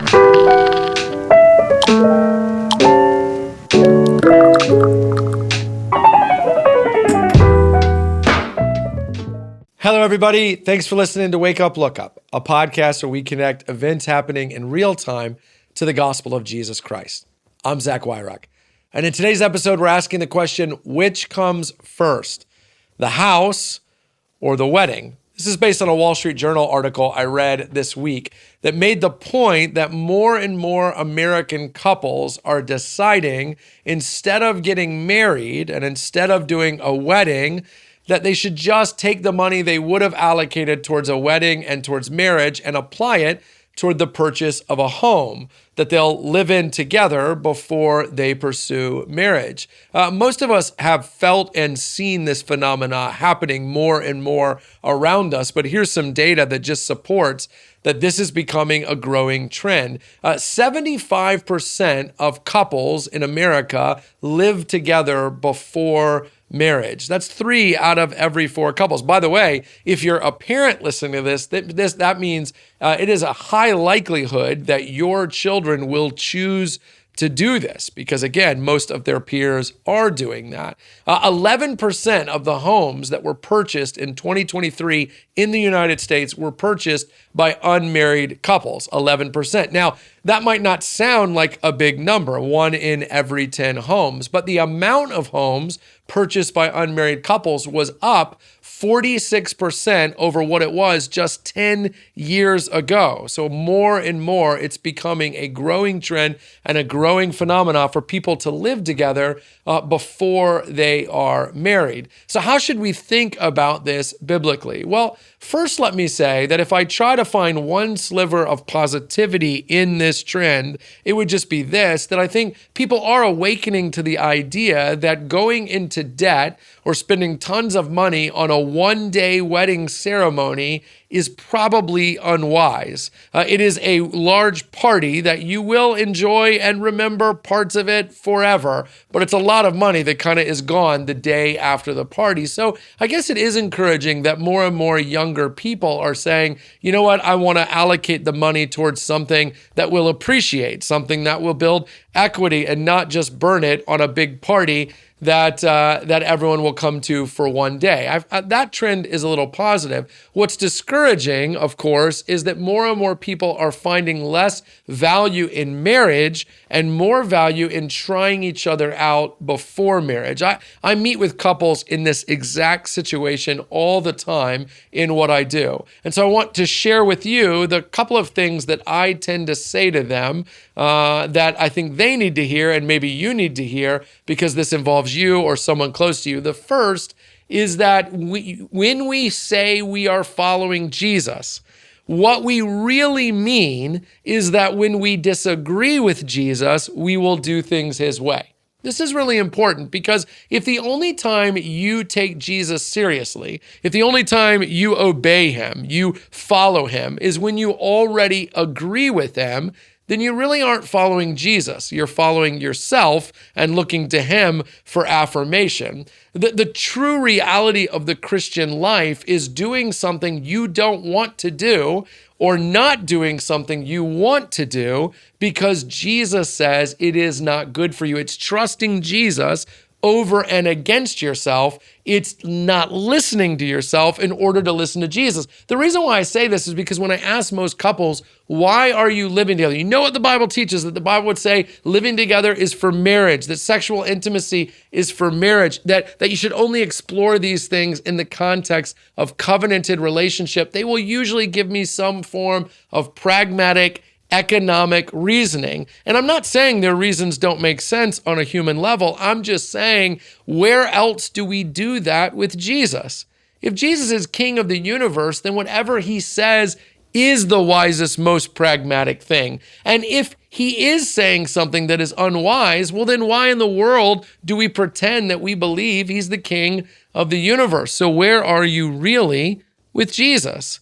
Hello, everybody. Thanks for listening to Wake Up, Look Up, a podcast where we connect events happening in real time to the gospel of Jesus Christ. I'm Zach Wyrock. And in today's episode, we're asking the question, which comes first, the house or the wedding? This is based on a Wall Street Journal article I read this week that made the point that more and more American couples are deciding, instead of getting married and instead of doing a wedding, that they should just take the money they would have allocated towards a wedding and towards marriage and apply it toward the purchase of a home that they'll live in together before they pursue marriage. Most of us have felt and seen this phenomena happening more and more around us, but here's some data that just supports that this is becoming a growing trend. 75% of couples in America live together before marriage. That's 3 out of every 4 couples. By the way, if you're a parent listening to this, that means it is a high likelihood that your children will choose to do this because, again, most of their peers are doing that. 11% of the homes that were purchased in 2023 in the United States were purchased by unmarried couples, 11%. Now, that might not sound like a big number, 1 in every 10 homes, but the amount of homes purchased by unmarried couples was up 46% over what it was just 10 years ago. So more and more, it's becoming a growing trend and a growing phenomena for people to live together before they are married. So how should we think about this biblically? Well, first, let me say that if I try to find one sliver of positivity in this trend, it would just be this, that I think people are awakening to the idea that going into debt or spending tons of money on a one-day wedding ceremony is probably unwise. It is a large party that you will enjoy and remember parts of it forever, but it's a lot of money that kind of is gone the day after the party. So I guess it is encouraging that more and more younger people are saying, you know what, I want to allocate the money towards something that will appreciate, something that will build equity and not just burn it on a big party that everyone will come to for one day. That trend is a little positive. What's discouraging, of course, is that more and more people are finding less value in marriage and more value in trying each other out before marriage. I meet with couples in this exact situation all the time in what I do. And so I want to share with you the couple of things that I tend to say to them that I think they need to hear and maybe you need to hear because this involves you or someone close to you. The first is that when we say we are following Jesus, what we really mean is that when we disagree with Jesus, we will do things his way. This is really important because if the only time you take Jesus seriously, if the only time you obey him, you follow him, is when you already agree with him, then you really aren't following Jesus. You're following yourself and looking to him for affirmation. The true reality of the Christian life is doing something you don't want to do or not doing something you want to do because Jesus says it is not good for you. It's trusting Jesus over and against yourself. It's not listening to yourself in order to listen to Jesus. The reason why I say this is because when I ask most couples, why are you living together? You know what the Bible teaches, that the Bible would say living together is for marriage, that sexual intimacy is for marriage, that you should only explore these things in the context of covenanted relationship. They will usually give me some form of pragmatic economic reasoning. And I'm not saying their reasons don't make sense on a human level. I'm just saying, where else do we do that with Jesus? If Jesus is king of the universe, then whatever he says is the wisest, most pragmatic thing. And if he is saying something that is unwise, well, then why in the world do we pretend that we believe he's the king of the universe? So where are you really with Jesus?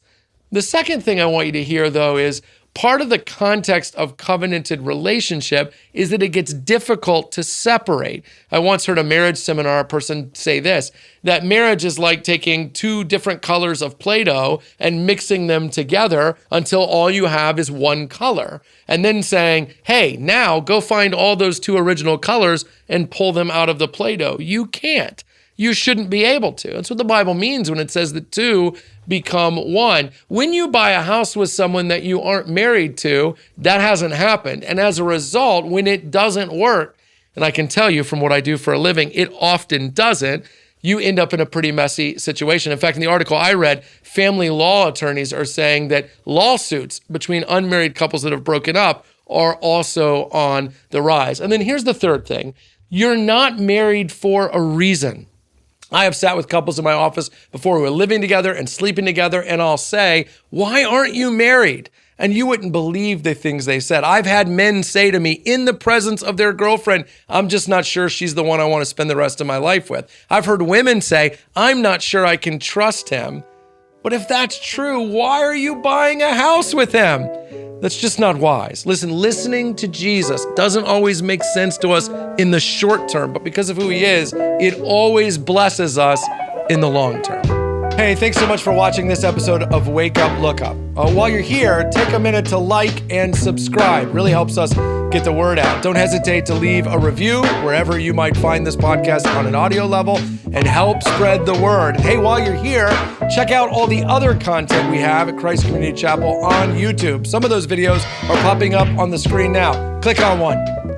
The second thing I want you to hear, though, is part of the context of covenanted relationship is that it gets difficult to separate. I once heard a marriage seminar person say this, that marriage is like taking two different colors of Play-Doh and mixing them together until all you have is one color. And then saying, hey, now go find all those two original colors and pull them out of the Play-Doh. You can't. You shouldn't be able to. That's what the Bible means when it says that two become one. When you buy a house with someone that you aren't married to, that hasn't happened. And as a result, when it doesn't work, and I can tell you from what I do for a living, it often doesn't, you end up in a pretty messy situation. In fact, in the article I read, family law attorneys are saying that lawsuits between unmarried couples that have broken up are also on the rise. And then here's the third thing. You're not married for a reason. I have sat with couples in my office before we were living together and sleeping together, and I'll say, why aren't you married? And you wouldn't believe the things they said. I've had men say to me in the presence of their girlfriend, I'm just not sure she's the one I want to spend the rest of my life with. I've heard women say, I'm not sure I can trust him. But if that's true, why are you buying a house with him? That's just not wise. Listen, listening to Jesus doesn't always make sense to us in the short term, but because of who he is, it always blesses us in the long term. Hey, thanks so much for watching this episode of Wake Up, Look Up. While you're here, take a minute to like and subscribe. Really helps us get the word out. Don't hesitate to leave a review wherever you might find this podcast on an audio level and help spread the word. Hey, while you're here, check out all the other content we have at Christ Community Chapel on YouTube. Some of those videos are popping up on the screen now. Click on one.